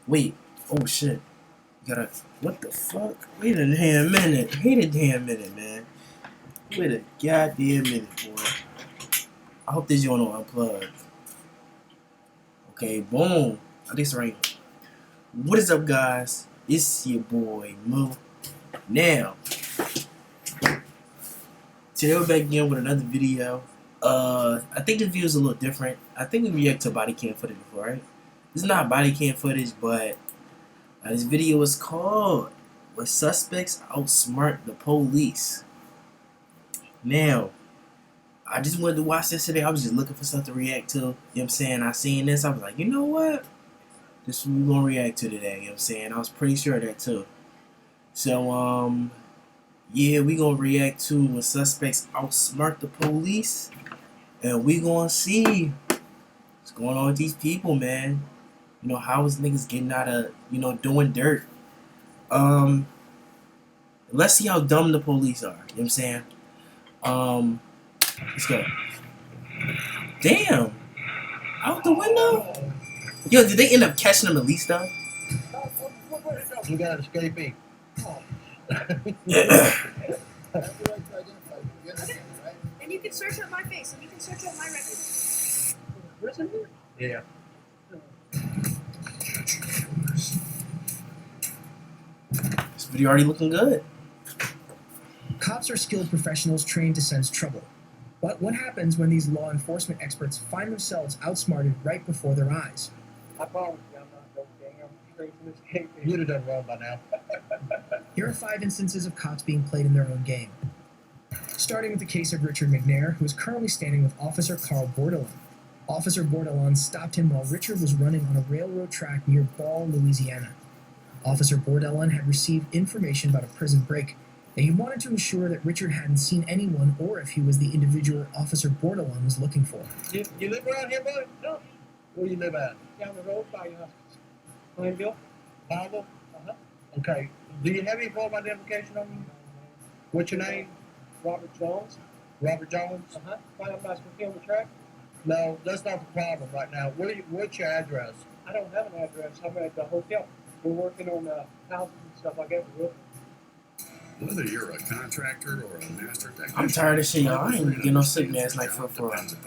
Wait. Oh shit. Gotta. What the fuck? Wait a damn minute. Wait a damn minute, man. Wait a goddamn minute, boy. I hope this joint don't unplug. Okay, boom. I think it's right. What is up, guys? It's your boy Mo. Now, today we're back again with another video. I think the video is a little different. I think we react to body cam footage before, right? This is not body cam footage, but this video is called "When Suspects Outsmart the Police." Now, I just wanted to watch this today. I was just looking for something to react to. You know what I'm saying? I seen this. I was like, you know what? This is what we're going to react to today. You know what I'm saying? I was pretty sure of that too. So, yeah, we going to react to when suspects outsmart the police. And we going to see what's going on with these people, man. You know, how is niggas getting out of, doing dirt. Let's see how dumb the police are. You know what I'm saying? Let's go. Damn. Out the window? Yo, did they end up catching him at least, though? You got escapee. And you can search up my face, and you can search up my record. Prison here? Yeah. This video already looking good. Cops are skilled professionals trained to sense trouble. But what happens when these law enforcement experts find themselves outsmarted right before their eyes? I promise you, I'm not no damn straight from escapee. You'd have done well by now. Here are 5 instances of cops being played in their own game. Starting with the case of Richard McNair, who is currently standing with Officer Carl Bordelon. Officer Bordelon stopped him while Richard was running on a railroad track near Ball, Louisiana. Officer Bordelon had received information about a prison break, and he wanted to ensure that Richard hadn't seen anyone or if he was the individual Officer Bordelon was looking for. You live around here, bud? No. Where you live at? Down the road by Plainville. Bible? Uh-huh. Okay. Do you have any form of identification on you? What's your name? Robert Jones. Robert Jones? Uh-huh. Why am I supposed to be on the track? No, that's not the problem right now. What's your address? I don't have an address. I'm at the hotel. We're working on houses and stuff like that. Whether you're a contractor or a master technician, I'm tired of shit, y'all. I ain't getting no sleep last night for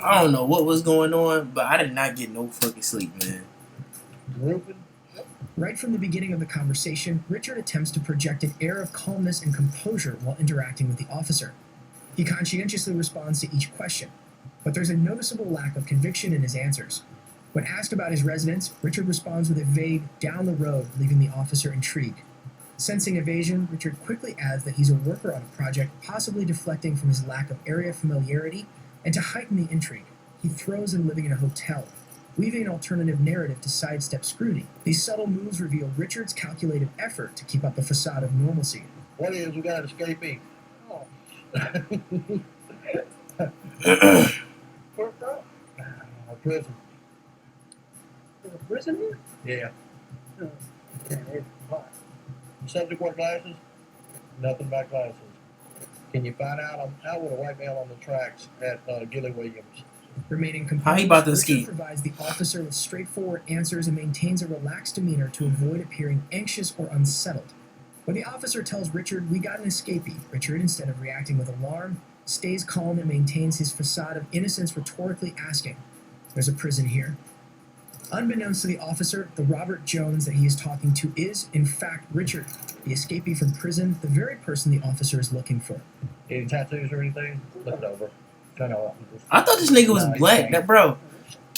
I don't know what was going on, but I did not get no fucking sleep, man. Roofing? Right from the beginning of the conversation, Richard attempts to project an air of calmness and composure while interacting with the officer. He conscientiously responds to each question, but there's a noticeable lack of conviction in his answers. When asked about his residence, Richard responds with a vague, down the road, leaving the officer intrigued. Sensing evasion, Richard quickly adds that he's a worker on a project, possibly deflecting from his lack of area familiarity, and to heighten the intrigue, he throws in living in a hotel, weaving an alternative narrative to sidestep scrutiny. These subtle moves reveal Richard's calculated effort to keep up a facade of normalcy. What is? We got an escapee. Oh. Where's that? Prison. There's a prison here? Yeah. Oh. Man, it's hot. Subject wear glasses? Nothing but glasses. Can you find out? I would have white male on the tracks at Gilly Williams. Remaining composed, How he about to Richard escape? provides the officer with straightforward answers and maintains a relaxed demeanor to avoid appearing anxious or unsettled. When the officer tells Richard, "We got an escapee," Richard, instead of reacting with alarm, stays calm and maintains his facade of innocence, rhetorically asking, "There's a prison here?" Unbeknownst to the officer, the Robert Jones that he is talking to is, in fact, Richard, the escapee from prison, the very person the officer is looking for. Any tattoos or anything? Look it over. Kind of. I thought this nigga was black. That bro,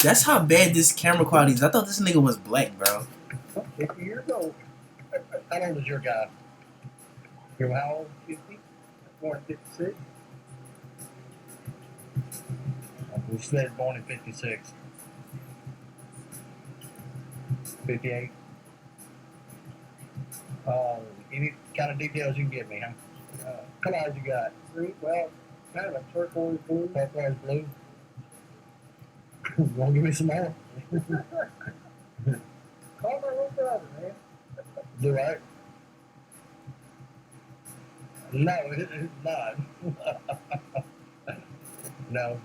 that's how bad this camera quality is. I thought this nigga was black, bro. 50 years old. How old is your guy? You're how old? 50. Born in 56. We said born in 56. 58. Any kind of details you can give me, huh? Colors you got? Green, well, kind of a turquoise blue. Turquoise blue. You want to give me some more? Call my little brother, man. Blue, right? No, it's not. No,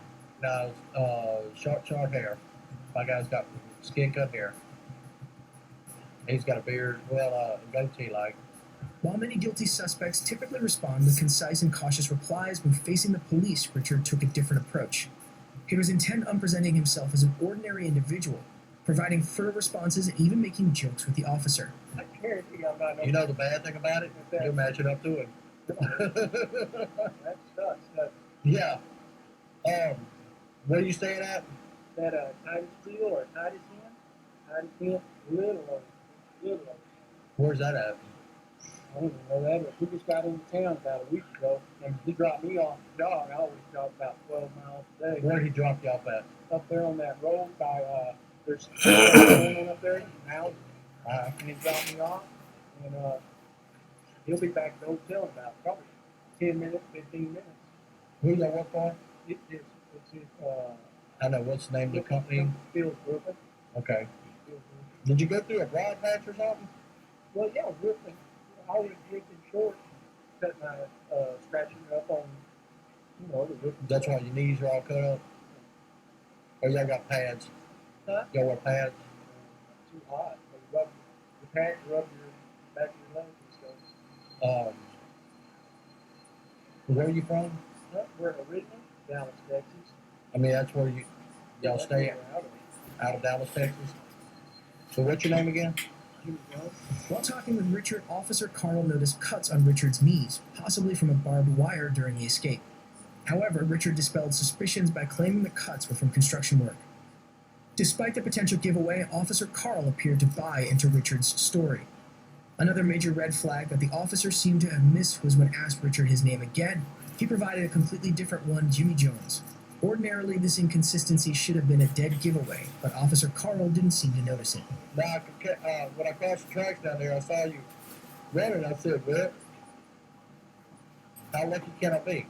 short hair. My guy's got skin cut hair. He's got a beard, well, goatee like. While many guilty suspects typically respond with concise and cautious replies when facing the police, Richard took a different approach. He was intent on presenting himself as an ordinary individual, providing furtive responses and even making jokes with the officer. I guarantee I'm not. You know the bad thing about it? You match it up to him. That sucks. Yeah. Where you staying at? That Titus Steel or Titus Inn? Titus Inn? Little. Where's that at? I don't even know that, but we just got into town about a week ago, and he dropped me off the dog. I always drive about 12 miles a day. Where did he drop you off at? Up there on that road by, there's going on up there, houses. And he dropped me off, and he'll be back at the hotel in about probably 10 minutes, 15 minutes. Who's that work for? It's his, I know. What's the name of the company? Phil's Brooklyn. Okay. Did you go through a broad patch or something? Well, yeah, Brooklyn. I was drinking short, cut my, scratching it up on, the Brooklyn. That's why your knees are all cut up? Or y'all got pads? Huh? Y'all wear pads? Too hot. But the pads rub your back of your legs and stuff. Where are you from? We're originally Dallas, Texas. I mean, that's where y'all stay Out of out of Dallas, Texas. So what's your name again? Jimmy Jones. While talking with Richard, Officer Carl noticed cuts on Richard's knees, possibly from a barbed wire during the escape. However, Richard dispelled suspicions by claiming the cuts were from construction work. Despite the potential giveaway, Officer Carl appeared to buy into Richard's story. Another major red flag that the officer seemed to have missed was when asked Richard his name again, he provided a completely different one, Jimmy Jones. Ordinarily, this inconsistency should have been a dead giveaway, but Officer Carl didn't seem to notice it. Now, when I crossed the tracks down there, I saw you running. I said, well, how lucky can I be?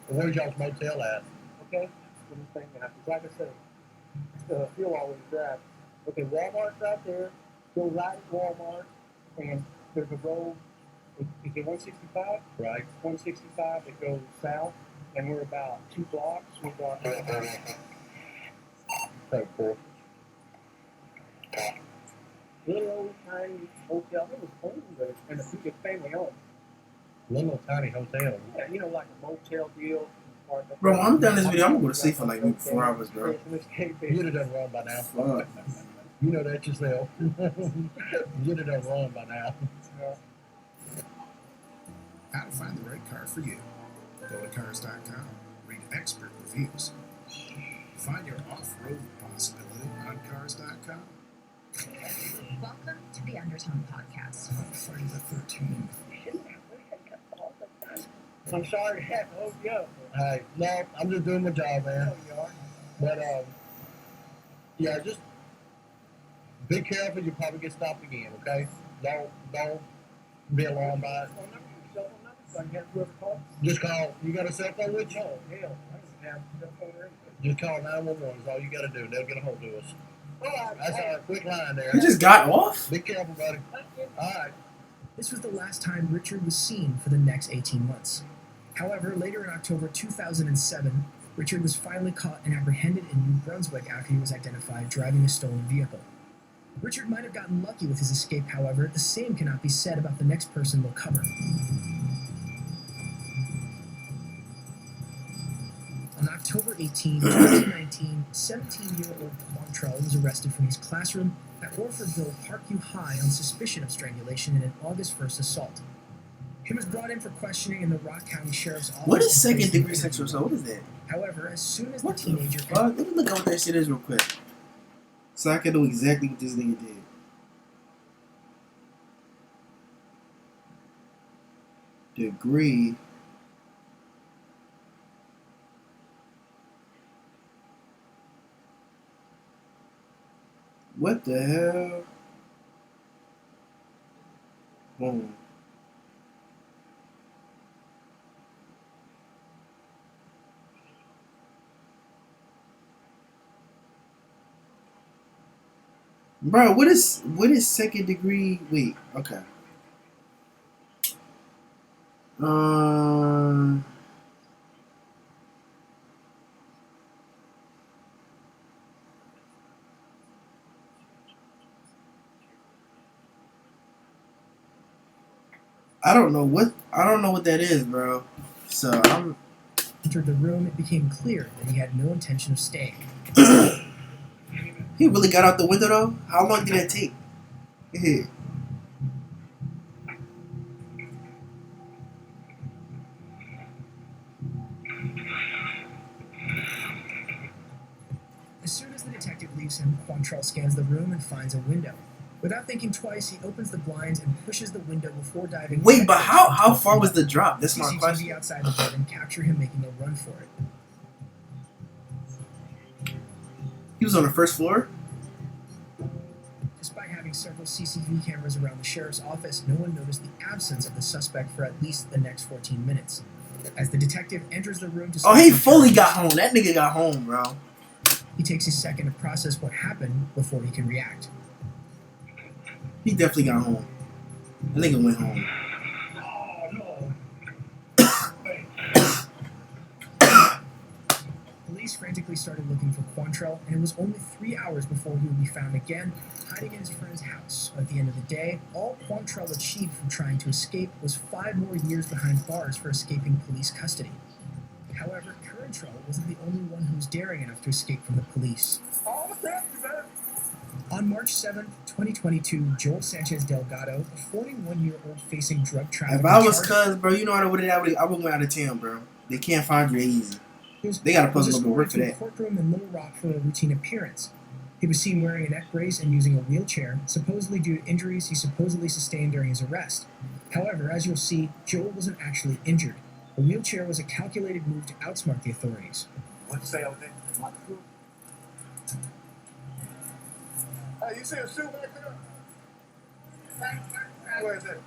Where's y'all's motel at? Okay? Let me think now. 'Cause like I said, Phil always drive. Okay, Walmart's right there. Go right at Walmart, and there's a road. Is it 165? Right. 165 that goes south, and we're about 2 blocks. We're about So cool. little old tiny hotel. It was old, but and a big family owned. Little tiny hotel. Yeah, like a motel deal. Bro, I'm done this video. I'm gonna go to sleep for like 4 hours, bro. You'd have done wrong by now. Fuck. You know that yourself. You'd have done wrong by now. How to find the right car for you. Go to cars.com, read expert reviews. Find your off-road possibility on cars.com. Welcome to the Undertone Podcast. Find the 13. I'm sorry to have to hold you up. Hey, no, I'm just doing my job, man. There you are. But, yeah, just be careful. You'll probably get stopped again, okay? Don't be alarmed by it. I can have whoever calls. Just call. You got a cell phone with you? No, hell, I don't have a cell phone or anything. Just call 911 is all you got to do. They'll get a hold of us. That's our quick line there. You just got off? Be careful, buddy. All right. This was the last time Richard was seen for the next 18 months. However, later in October 2007, Richard was finally caught and apprehended in New Brunswick after he was identified driving a stolen vehicle. Richard might have gotten lucky with his escape, however, the same cannot be said about the next person we'll cover. On October 18, 2019, 17-year-old Quantrell was arrested from his classroom at Orfordville Parkview High on suspicion of strangulation in an August 1st assault. He was brought in for questioning in the Rock County Sheriff's Office. What is second-degree sexual assault? What is that? However, as soon as What the the teenager... fuck? Let me look up what that shit is real quick. So I can know exactly what this nigga did. Degree. What the hell? Boom. Bro, what is second degree? Wait, okay. I don't know what that is, bro. So I'm. Entered the room, it became clear that he had no intention of staying. He really got out the window though. How long did that take? Yeah. As soon as the detective leaves him, Quantrell scans the room and finds a window. Without thinking twice, he opens the blinds and pushes the window before diving. Wait, but how far was the drop? That's my CCTV question. outside the building capture him making a run for it. He was on the first floor. Despite having several CCTV cameras around the sheriff's office, no one noticed the absence of the suspect for at least the next 14 minutes. As the detective enters the room to Oh, he fully got home. That nigga got home, bro. he takes a second to process what happened before he can react. He definitely got home. That nigga went home. Police frantically started looking for Quantrell, and it was only 3 hours before he would be found again, hiding in his friend's house. At the end of the day, all Quantrell achieved from trying to escape was 5 more years behind bars for escaping police custody. However, Quantrell wasn't the only one who was daring enough to escape from the police. On March 7th, 2022, Joel Sanchez Delgado, a 41-year-old facing drug trafficking If I was charge, cuz, bro, you know what I would go out of town, bro. They can't find you easy. They gotta put a was little bit of work for escorted to a that. courtroom in Little Rock for a routine appearance. He was seen wearing a neck brace and using a wheelchair, supposedly due to injuries he supposedly sustained during his arrest. However, as you'll see, Joel wasn't actually injured. The wheelchair was a calculated move to outsmart the authorities. What'd you say, OJ? Hey, you see a shoe back there? Where is it?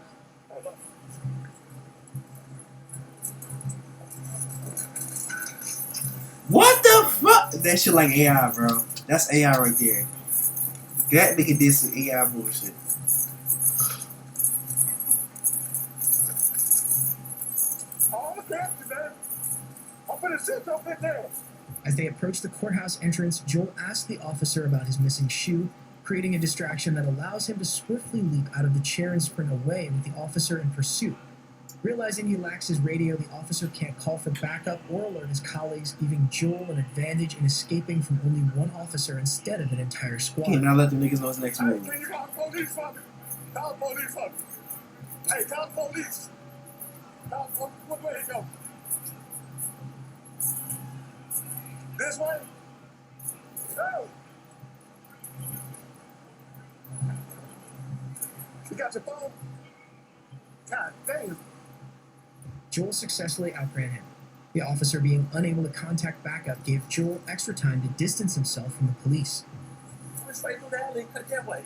What the fuck? That shit like AI, bro. That's AI right there. That nigga did some AI bullshit. Oh, okay, man. I'm gonna sit up in there. As they approach the courthouse entrance, Joel asks the officer about his missing shoe, creating a distraction that allows him to swiftly leap out of the chair and sprint away with the officer in pursuit. Realizing he lacks his radio, the officer can't call for backup or alert his colleagues, giving Joel an advantage in escaping from only one officer instead of an entire squad. Can't not let the niggas know his next Hey, move. can you call the police for me? Call the police for me. Hey, call the police. Call the police. What way you go? This way? No. You got your phone? God damn. Joel successfully outran him. The officer, being unable to contact backup, gave Joel extra time to distance himself from the police. Went straight through the alley and cut that way.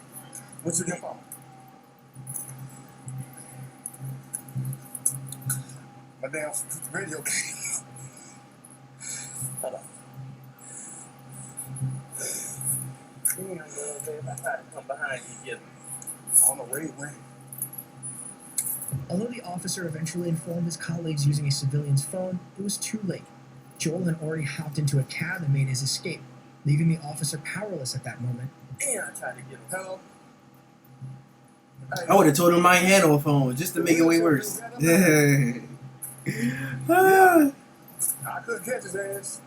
What's your phone? My damn radio came. Hold on. I tried to come behind you, get on the way, man. Although the officer eventually informed his colleagues using a civilian's phone, it was too late. Joel had already hopped into a cab and made his escape, leaving the officer powerless at that moment. And I tried to get him help. I would have told him I had on phone just to make it way worse. Ah. I couldn't catch his ass.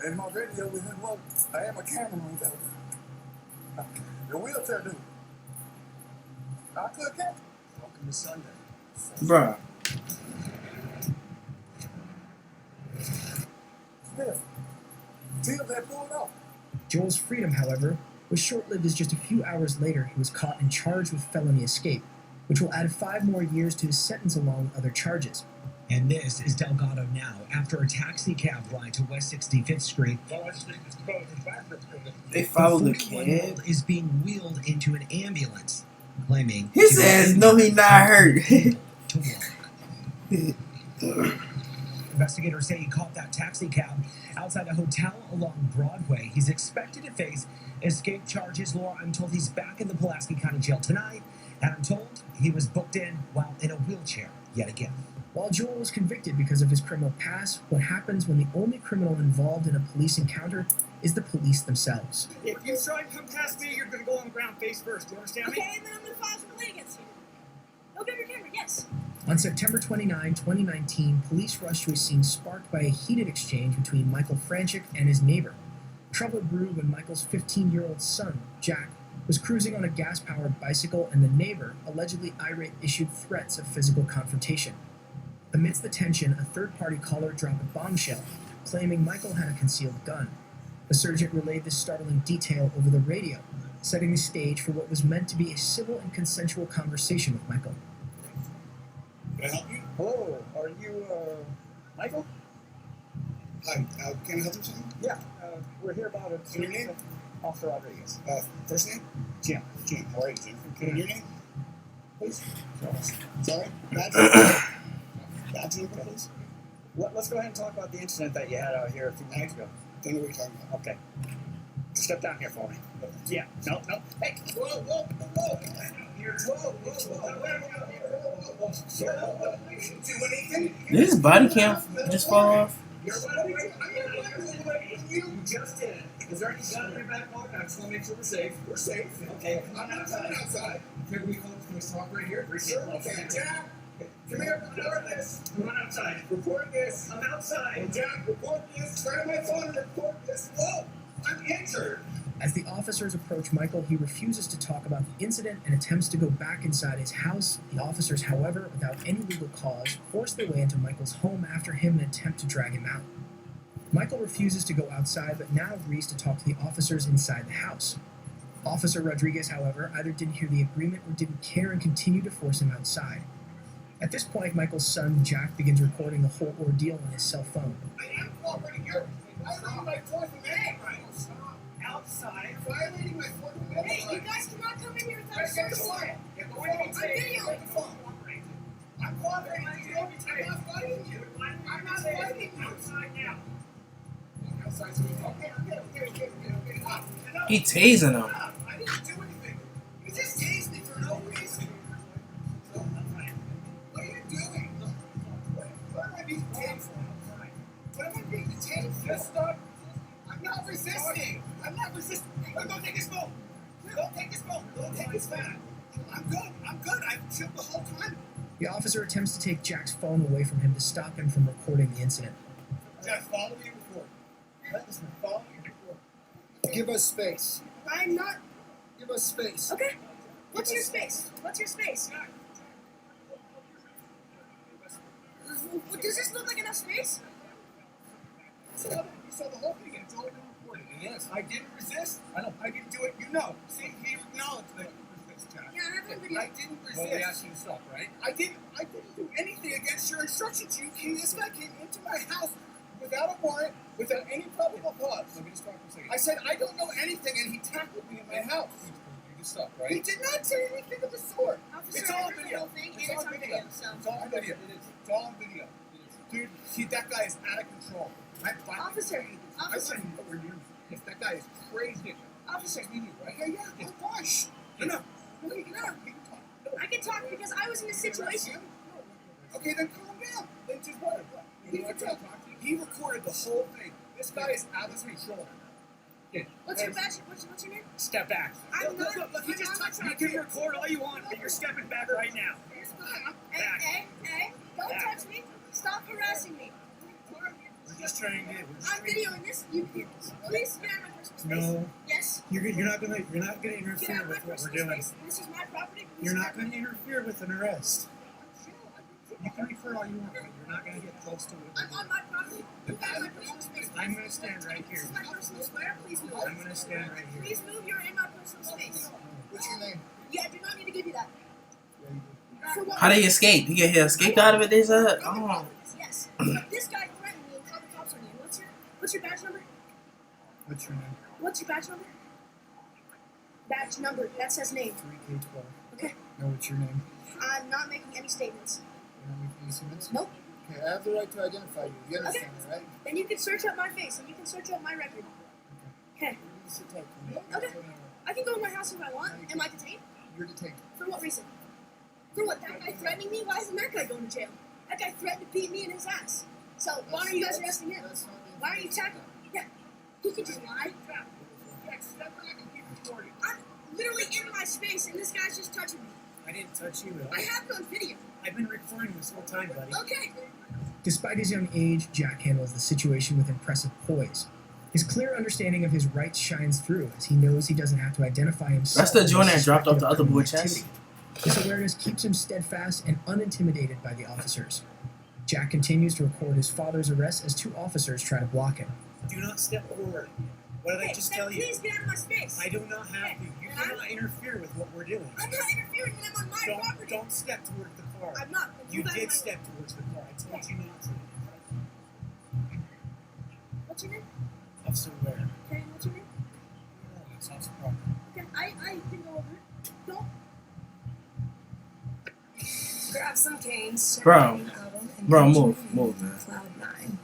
And my radio was in work. I had my camera on that. The wheelchair dude. I couldn't catch him. Welcome to Sunday. Bruh. Still, Tim had pulled off. Joel's freedom, however, was short-lived as just a few hours later he was caught and charged with felony escape, which will add 5 more years to his sentence along with other charges. And this is Delgado now, after a taxi cab ride to West 65th Street. They followed the 41-year-old kid. is being wheeled into an ambulance, claiming His he ass was know he not hurt. to walk. Investigators say he caught that taxi cab outside a hotel along Broadway. He's expected to face escape charges. Laura, I'm told he's back in the Pulaski County Jail tonight, and I'm told he was booked in while in a wheelchair yet again. While Joel was convicted because of his criminal past, what happens when the only criminal involved in a police encounter is the police themselves? If you try to come past me, you're going to go on the ground face first. Do you understand me? Okay, and then I'm gonna file a complaint against you. Go get your camera, yes. On September 29, 2019, police rushed to a scene sparked by a heated exchange between Michael Franchik and his neighbor. Trouble brewed when Michael's 15-year-old son, Jack, was cruising on a gas-powered bicycle and the neighbor, allegedly irate, issued threats of physical confrontation. Amidst the tension, a third-party caller dropped a bombshell, claiming Michael had a concealed gun. The sergeant relayed this startling detail over the radio, setting the stage for what was meant to be a civil and consensual conversation with Michael. Can I help you? Hello, are you, Michael? Hi, can I help you with something? Yeah, we're here about a... And your name? Officer Rodriguez. First name? Jim. Jim. How are you, Jim? Okay. And your name? Please. Sorry? Badge number, please. Let's go ahead and talk about the incident that you had out here a few minutes ago. Don't know what you're talking about. Okay. Step down here for me. Yeah, no. Hey, whoa. Did his body cam just fall off? You just did. Is there any gun in your back pocket? I just want to make sure we're safe. We're safe. Okay. I'm outside. Can we stop right here? Sure. Okay. Jack, come here. Report this. Come on outside. Report this. I'm outside. Hey, Jack, report this. Turn on my phone and report this. Whoa! I'm injured. As the officers approach Michael, he refuses to talk about the incident and attempts to go back inside his house. The officers, however, without any legal cause, force their way into Michael's home after him and attempt to drag him out. Michael refuses to go outside, but now agrees to talk to the officers inside the house. Officer Rodriguez, however, either didn't hear the agreement or didn't care and continued to force him outside. At this point, Michael's son, Jack, begins recording the whole ordeal on his cell phone. I am cooperating here. Violating my Fourth Amendment rights. Outside. Violating my Fourth Amendment rights. Hey, you guys cannot come in here without a search warrant. I'm videoing the phone. I'm cooperating. I'm not fighting you. I'm not fighting you. Outside now. Outside so we talk. He tasing him. I didn't do anything. You just tased me for no reason. What are you doing? What am I being detained for? What am I being detained for? Just stop. I'm not resisting. I'm not resisting. Don't take his phone. Don't take his phone. Don't take his phone. I'm good. I've chilled the whole time. The officer attempts to take Jack's phone away from him to stop him from recording the incident. Jack, follow me and record. Listen, follow me and record. Give us space. I'm not. Give us space. Okay. What's your space? What's your space? Does this look like enough space? You saw the whole thing and it's all been recorded. Yes, I didn't resist. I didn't do it. You know. See, he acknowledged that you resist, Jack. Yeah, I have one video. I didn't resist. Well, they asked you to stop, right? I didn't do anything against your instructions. This guy came into my house without a warrant, without any probable cause. Let me just talk for a second. I said, I don't know anything, and he tackled me in my house. You just stopped, right? He did not say anything of the sort. Officer, It's all I on heard the video. whole thing, and It's it's on on video. video, so. It's all on video. It's all on video. Dude, that guy is out of control. Officer. That guy is crazy. Officer. Right? Yeah. Oh, gosh. No. I can talk because I was in a situation. Okay, then calm down. Then just what? He recorded the whole thing. This guy is out of control. What's your badge? What's your name? Step back. I'm not. Look, you just touched me. You can record all you want, but you're stepping back right now. Hey, don't touch me. Stop harassing me. We're just trying to get. I'm videoing this. You can please get out of my personal space. No. Yes. You're not gonna Get out interfere of my with what we're personal doing. space. This is my property. Please You're get not out. gonna interfere with an arrest. You can refer all you want, but you're not gonna get close to it. I'm on my property. You got my personal space. I'm gonna stand right here. This is my personal square. Please move. I'm gonna stand right here. Please move. You're in my personal space. What's your name? Yeah, I do not need to give you that. For what How did he escape? He escaped out of it? There's a. Oh. Yes. This guy threatened me and called the cops on you. What's your badge number? What's your name? What's your badge number? Badge number. That says name. 3K12. Okay. No, what's your name? I'm not making any statements. You're not making any statements? Nope. Okay, I have the right to identify you. You understand that, right? Then you can search up my face and you can search up my record. Okay. Okay. I can go in my house if I want. Am I detained? You're detained. For what reason? For what? That guy threatening me? Why isn't that guy going to jail? That guy threatened to beat me in his ass. So why are you guys arresting him? Why are you attacking him? Yeah. He could just lie. I'm literally in my space and this guy's just touching me. I didn't touch you at all. I have it on video. I've been recording this whole time, buddy. Okay. Despite his young age, Jack handles the situation with impressive poise. His clear understanding of his rights shines through as he knows he doesn't have to identify himself. That's the joint that as dropped off the suspected other of boy criminal chest. activity. This awareness keeps him steadfast and unintimidated by the officers. Jack continues to record his father's arrest as two officers try to block him. Do not step forward. What did I just tell you? Please get out of my space. I do not have to. You cannot interfere with what we're doing. I'm not interfering when I'm on my property. Don't step towards the car. I'm not. You did step towards the car. I told you not to. What's your name? Officer Ware. Okay, what's your name? It's Officer Parker. Okay, I can go over it. Don't. Grab some canes. Bro, move, man. Cloud 9.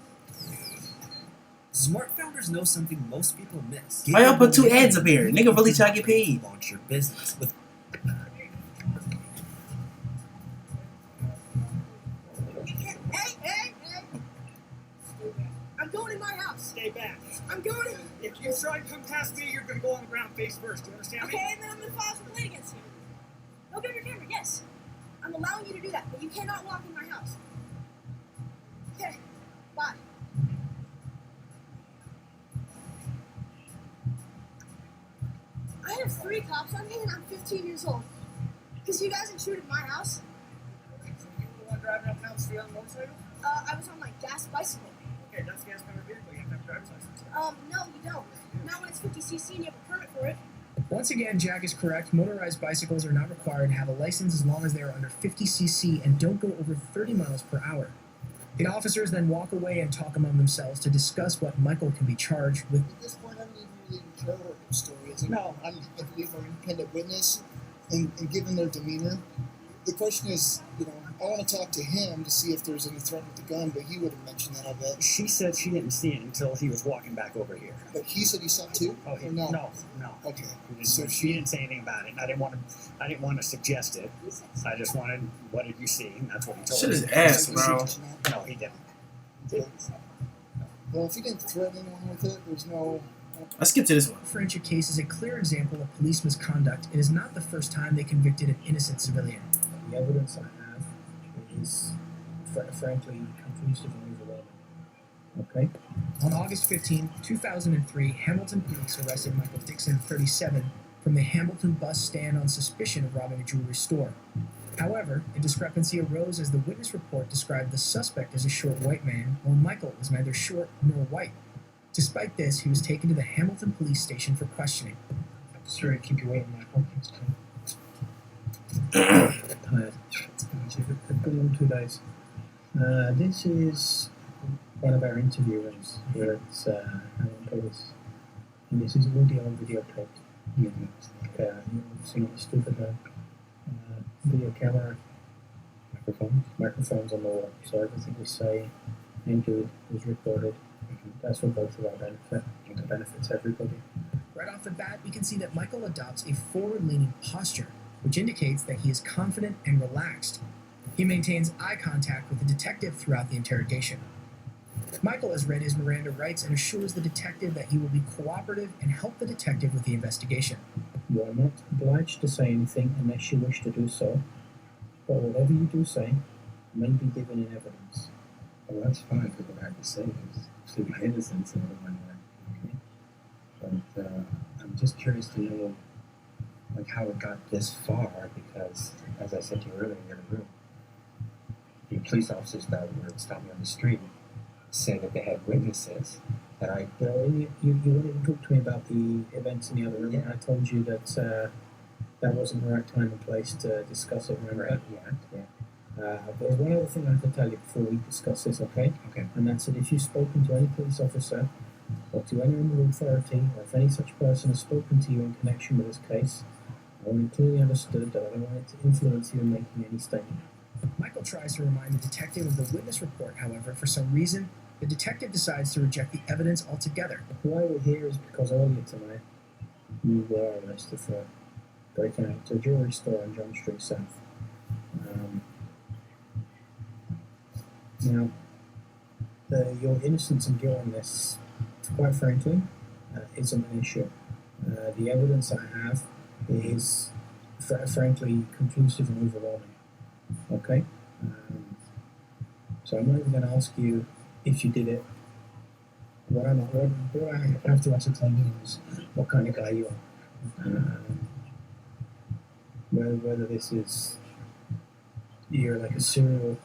Smart founders know something most people miss. Why y'all put two ads up here? Nigga really try to get paid. Launch your business with. Hey! I'm going in my house. Stay back. I'm going in. If you try and come past me, you're going to go on the ground face first. Do you understand me? Okay, and then I'm going to file a complaint against you. Open up your camera, yes. I'm allowing you to do that, but you cannot walk in my house. Okay, bye. I have 3 cops on me and I'm 15 years old. Because you guys intruded my house. You the one driving up and down the street on the motorcycle? I was on my gas bicycle. Okay, that's a gas powered vehicle. You have to have a driver's license. No, you don't. Not when it's 50cc and you have a permit for it. Once again, Jack is correct. Motorized bicycles are not required to have a license as long as they are under 50cc and don't go over 30 miles per hour. The officers then walk away and talk among themselves to discuss what Michael can be charged with. At this point, I don't even really care what their story is. No. I believe they're an independent witness, and given their demeanor, the question is, I want to talk to him to see if there's any threat with the gun, but he would have mentioned that, I bet. She said she didn't see it until he was walking back over here. But he said he saw it too? Oh, Or no? No. Okay. So she didn't say anything about it. I didn't want to suggest it. I just wanted, what did you see? And that's what he told Shit me. is ass, bro. No, he didn't. Okay. Well, if he didn't threaten anyone with it, there's no... Let's get to this one. The French case is a clear example of police misconduct. It is not the first time they convicted an innocent civilian. The evidence I have is, frankly, continues to be overwhelming. Okay? On August 15, 2003, Hamilton police arrested Michael Dixon, 37, from the Hamilton bus stand on suspicion of robbing a jewelry store. However, a discrepancy arose as the witness report described the suspect as a short white man, while Michael was neither short nor white. Despite this, he was taken to the Hamilton police station for questioning. Sorry, keep you waiting, Michael. Tired. It's been on 2 days. This is one of our interview rooms where it's Hamilton Police. And this is all the old videotape. You've seen the stupid video camera, microphones on the wall. So everything we say and do is recorded. That's for both of our benefit. It benefits everybody. Right off the bat, we can see that Michael adopts a forward-leaning posture, which indicates that he is confident and relaxed. He maintains eye contact with the detective throughout the interrogation. Michael has read his Miranda rights and assures the detective that he will be cooperative and help the detective with the investigation. You are not obliged to say anything unless you wish to do so, but whatever you do say may be given in evidence. Well, that's fine for what I have to say is to my innocence and everyone okay. But I'm just curious to know how it got this far, because as I said to you earlier in the other room, the police officers that were stopping me on the street said that they had witnesses that I... You wanted to talk to me about the events in the other room. Yeah. I told you that that wasn't the right time and place to discuss it, remember? Right, yeah. There's one other thing I have to tell you before we discuss this, okay? Okay. And that's that if you've spoken to any police officer or to any other authority, or if any such person has spoken to you in connection with this case, I want it clearly understood that I don't want it to influence you in making any statement. Michael tries to remind the detective of the witness report. However, for some reason, the detective decides to reject the evidence altogether. Why we're here is because earlier tonight, you were arrested for breaking out to a jewelry store on John Street South. Now, your innocence and guilt in this, quite frankly, isn't an issue. The evidence I have is frankly conclusive and overwhelming. Okay? So I'm not even going to ask you if you did it. What I have to ascertain is what kind of guy you are. Whether this is you're like a serial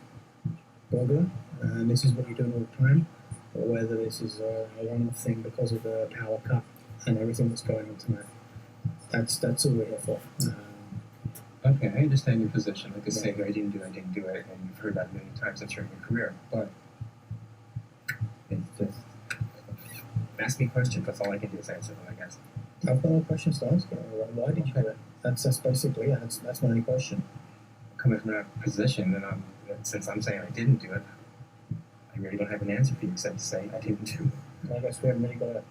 burglar and this is what you're doing all the time, or whether this is a one-off thing because of the power cut and everything that's going on tonight. That's all we're here for. Okay, I understand your position. Like I say, I didn't do it, and you've heard that many times, I'm sure, in your career. But it's just ask me questions. That's all I can do is answer them, I guess. I've got no questions to ask you. Why did you do it? That's basically that's my only question. Coming from that position, and since I'm saying I didn't do it, I really don't have an answer for you except to say I didn't do it. I guess we haven't really got a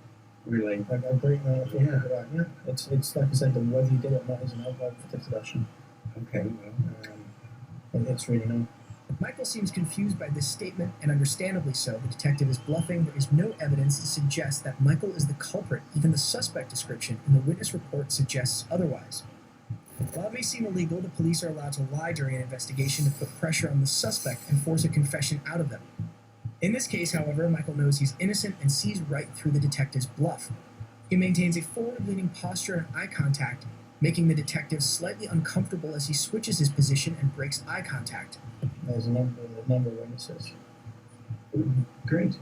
really great yeah. It's like I said, whether you did it or not is an outvote for this discussion. Okay, well, it's really not. Michael seems confused by this statement, and understandably so. The detective is bluffing. There is no evidence to suggest that Michael is the culprit. Even the suspect description in the witness report suggests otherwise. While it may seem illegal, the police are allowed to lie during an investigation to put pressure on the suspect and force a confession out of them. In this case, however, Michael knows he's innocent and sees right through the detective's bluff. He maintains a forward-leaning posture and eye contact, making the detective slightly uncomfortable as he switches his position and breaks eye contact. There's a number of witnesses. Great.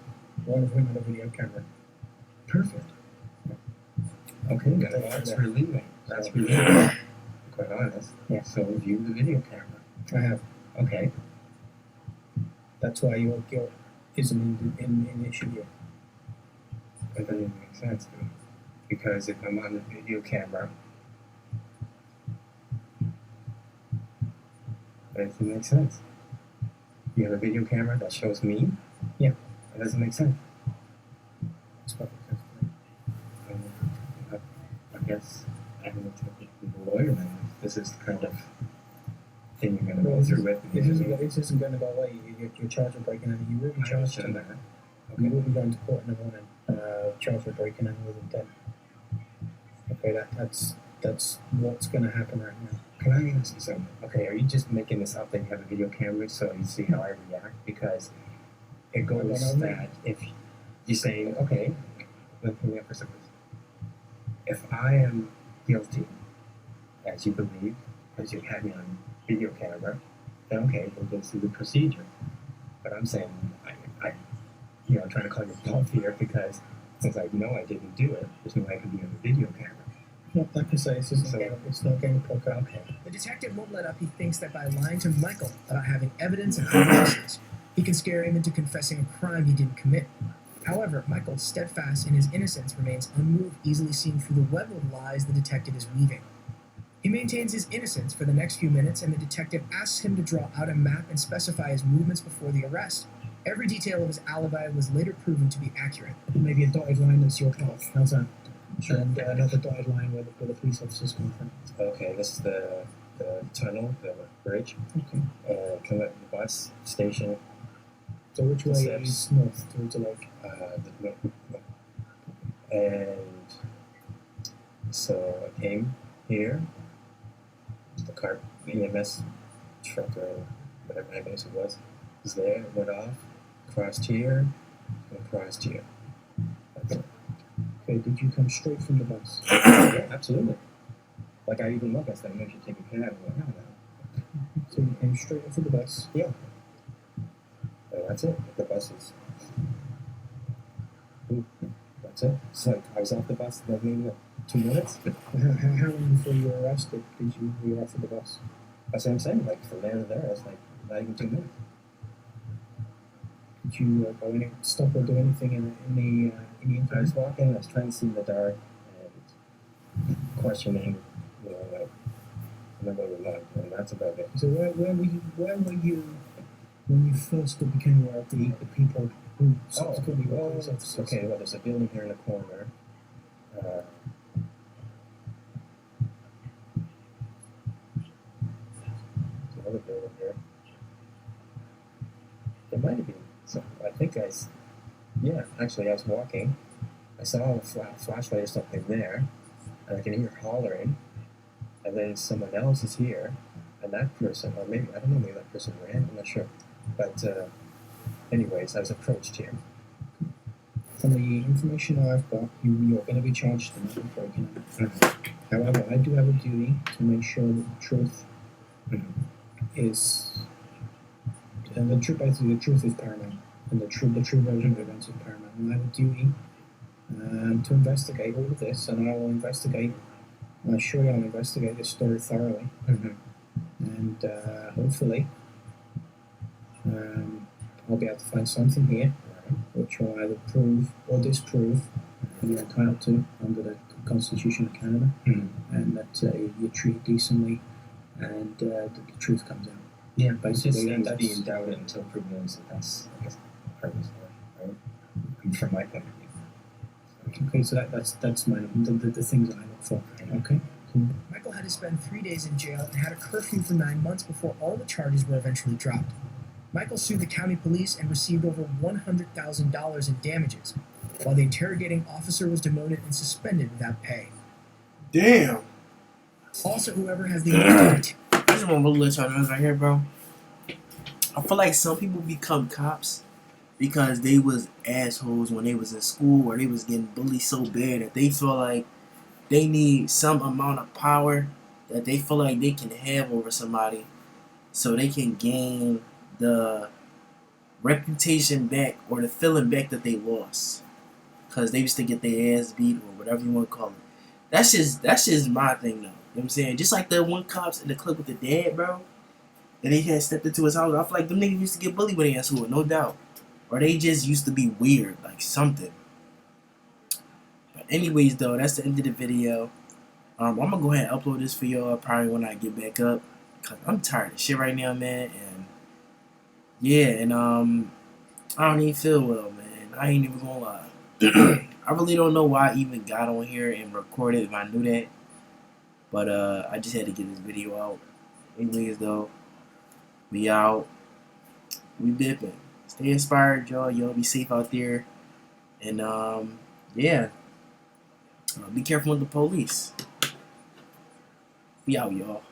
One of whom had a video camera. Perfect. Okay, that's relieving. That's relieving. Quite honest. Yeah. So view the video camera. I have. Okay. That's why your guilt isn't in issue here. That doesn't make sense to me. Because if I'm on the video camera, that doesn't make sense. You have a video camera that shows me? Yeah. That doesn't make sense. It's perfect sense to me. I guess I'm going to be a lawyer then. This is the kind of thing you're going to go through with. It isn't going to go away. You're charged with breaking in. You will be charged with that. Okay. You will be going to court in the morning, charged with breaking in with intent. Okay, that's what's going to happen right now. Can I ask you something? Okay, are you just making this up that you have a video camera so you see how I react? Because it goes that if you're saying, okay, let me for something. If I am guilty, as you believe, because you had me on video camera, then okay, we'll go through the procedure. But I'm saying, I'm trying to call you bluff here because since I know I didn't do it, there's no way I could be on the video camera. No, like I say, it's not going to poke out. Okay. The detective won't let up. He thinks that by lying to Michael about having evidence and eyewitnesses, he can scare him into confessing a crime he didn't commit. However, Michael, steadfast in his innocence, remains unmoved, easily seeing through the web of lies the detective is weaving. He maintains his innocence for the next few minutes, and the detective asks him to draw out a map and specify his movements before the arrest. Every detail of his alibi was later proven to be accurate. Maybe a dotted line is your path. How's that? And another dotted line where the police officers come from. Okay, this is the tunnel, the bridge. Okay. Come up the bus station. So which way is north towards the lake? And so I came here. The car, EMS truck or whatever ambulance it was there, went off, crossed here, and crossed here. That's it. Okay, did you come straight from the bus? Yeah, absolutely. Like I even look, I said, I should take a cab. Like, no. So you came straight off of the bus? Yeah. And that's it. The bus is. That's it. It's like I was off the bus like maybe 2 minutes. How long before you were arrested did you were off of the bus? That's what I'm saying. Like from there to there, it's like not even 2 minutes. Did you stop or do anything in the interim? I was walking. I was trying to see in the dark and questioning, like remember the life, and that's about it. So where were you when you first became aware of the people who subsequently were police officers? Okay, well, there's a building here in the corner. There's another building here. There might have been some. I think actually, I was walking. I saw a flashlight or something there, and I can hear hollering. And and then someone else is here, and that person, or maybe I don't know, maybe that person ran. I'm not sure, but anyways, I was approached here. From the information I've got, you're going to be charged tonight with breaking in. However, I do have a duty to make sure that the truth is, and the truth, basically, the truth is paramount, and the true version of events is paramount. And I have a duty to investigate all of this, and I will investigate. I'm sure I'll investigate this story thoroughly, and hopefully, I'll be able to find something here which will either prove or disprove that you're entitled to under the Constitution of Canada, and that you're treated decently, and that the truth comes out. Yeah, basically, it that's being doubted until proven innocent. That's, I guess, part of the story, right? From my point of view. Okay, so that's my the things I look for. Okay. Michael had to spend 3 days in jail and had a curfew for 9 months before all the charges were eventually dropped. Michael sued the county police and received over $100,000 in damages, while the interrogating officer was demoted and suspended without pay. Damn. Also, whoever has the I just want to let y'all know right here, bro. I feel like some people become cops because they was assholes when they was in school, or they was getting bullied so bad that they feel like they need some amount of power that they feel like they can have over somebody, so they can gain the reputation back or the feeling back that they lost, because they used to get their ass beat or whatever you want to call it. That's just my thing, though. You know what I'm saying? Just like the one cops in the clip with the dad, bro, and he had stepped into his house. I feel like them niggas used to get bullied when they in school, no doubt. Or they just used to be weird, like something. But anyways, though, that's the end of the video. I'm gonna go ahead and upload this for y'all probably when I get back up, cause I'm tired of shit right now, man. And yeah, and I don't even feel well, man. I ain't even gonna lie. I really don't know why I even got on here and recorded if I knew that. But I just had to get this video out. Anyways, though, we out. We dipping. Stay inspired, y'all. Y'all be safe out there. And yeah. Be careful with the police. We out, y'all.